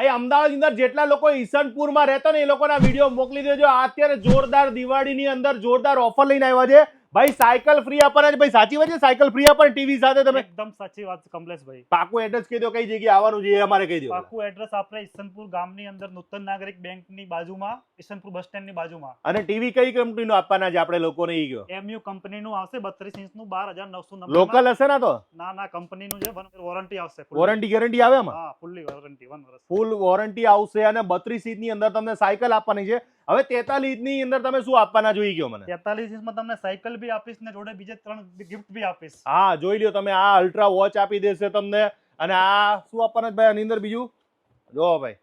ભાઈ અમદાવાદ ની અંદર જેટલા લોકો ઈસનપુરમાં રહેતા ને એ લોકોના વિડીયો મોકલી દેજો. અત્યારે જોરદાર દિવાળીની અંદર જોરદાર ઓફર લઈને આવ્યા છે ભાઈ. સાયકલ ફ્રી આપવાના છે ભાઈ. સાચી વાત છે? સાયકલ ફ્રી આપવાના ટીવી સાથે તમે? એકદમ સાચી વાત છે કમલેશભાઈ. પાકું એડ્રેસ કહી દો, કઈ જગ્યાએ આવવાનું છે એ અમારે કહી દો. પાકું એડ્રેસ આપણે ઈસનપુર ગામની અંદર નૂતન નાગરિક બેંકની બાજુમાં, ઈસનપુર બસ સ્ટેન્ડની બાજુમાં. અને ટીવી કઈ કંપનીનું આપવાના છે આપણે લોકોને ઈ કહો. MU કંપનીનું આવશે 32 ઇંચનું 12,990. લોકલ હશે ને? તો ના કંપનીનું છે. વોરંટી આવશે. વોરંટી ગેરંટી આવે એમાં? હા, ફૂલ્લી વોરંટી 1 વર્ષ. ફૂલ વોરંટી આવશે અને 32 ઇંચની અંદર તમને સાયકલ આપવાની છે. હવે 43 ઇંચની અંદર તમે શું આપવાના જોઈ ગયો મને? 43 ઇંચમાં તમને સાયકલ બી આપીશ ને જોડે બીજે 3 ગિફ્ટ બી આપીશ. હા, જોઈ લ્યો તમે. આ અલ્ટ્રા વોચ આપી દેશે તમને. અને આ શું આપવાના ભાઈ આની અંદર બીજું? જો ભાઈ,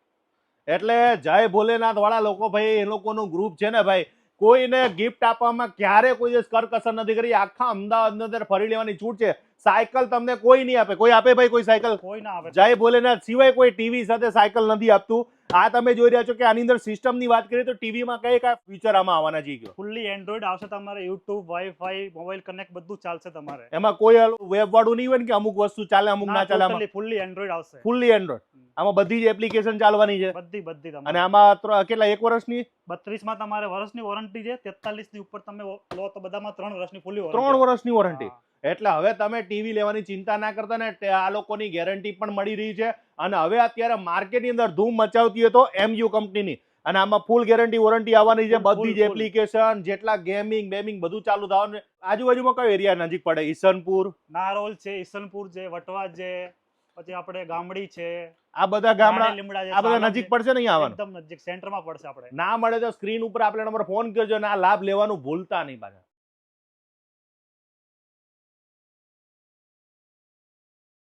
એટલે જય ભોલેનાથ વાળા લોકો ભાઈ, એ લોકોનું ગ્રુપ છે ને ભાઈ, કોઈને ગિફ્ટ આપવામાં ક્યારે કોઈ દિવસ કરકસર નથી કરી. આખા અમદાવાદની અંદર ફરી લેવાની છૂટ છે. સાયકલ તમને કોઈ નહીં આપે. કોઈ આપે ભાઈ કોઈ સાયકલ? કોઈ ના આપે. જય ભોલેનાથ સિવાય કોઈ ટીવી સાથે સાયકલ નથી આપતું. આ તમે જોઈ રહ્યા છો કે આની અંદર સિસ્ટમની વાત કરીએ તો ટીવીમાં કઈ કયા ફીચર આમાં આવવાના છે કયો? ફૂલ્લી એન્ડ્રોઇડ આવશે તમારે. યુટ્યુબ, વાઈફાઈ, મોબાઈલ કનેક્ટ બધું ચાલશે તમારે. એમાં કોઈ વેબ વાળું નહીં હોય ને કે અમુક વસ્તુ ચાલે અમુક ના ચાલે? આમાં ફૂલ્લી એન્ડ્રોઇડ આવશે. Fully Android. આમાં બધી જ એપ્લિકેશન ચાલવાની છે? બધી તમારે. અને આમાં કેટલા, 1 વર્ષની? 32 માં તમારે વર્ષની વોરંટી છે. 43 ની ઉપર તમે લો તો બધામાં 3 વર્ષની ફૂલ્લી વોરંટી. 3 વર્ષની વોરંટી. એટલે હવે તમે ટીવી લેવાની ચિંતા ના કરતા ને. આ લોકોની ગેરંટી પણ મળી રહી છે. અને હવે અત્યારે માર્કેટની અંદર ધૂમ મચાવતી હોય તો MU કંપનીની. અને આમાં ફૂલ ગેરંટી વોરંટી આવવાની છે. બધી જ એપ્લિકેશન, જેટલા ગેમિંગ બધું ચાલુ થવાનું. આજુબાજુમાં કયો એરિયા નજીક પડે? ઈસનપુર, નારોલ છે, ઈસનપુર છે, વટવા છે, પછી આપણે ગામડી છે. આ બધા ગામડા, લીમડા છે, આ બધા નજીક પડશે ને અહીંયા આવવાનું? એકદમ નજીક સેન્ટરમાં પડશે. આપણે ના મળે તો સ્ક્રીન ઉપર આપણે નંબર ફોન કરજો. અને આ લાભ લેવાનું ભૂલતા નહીં પાછા.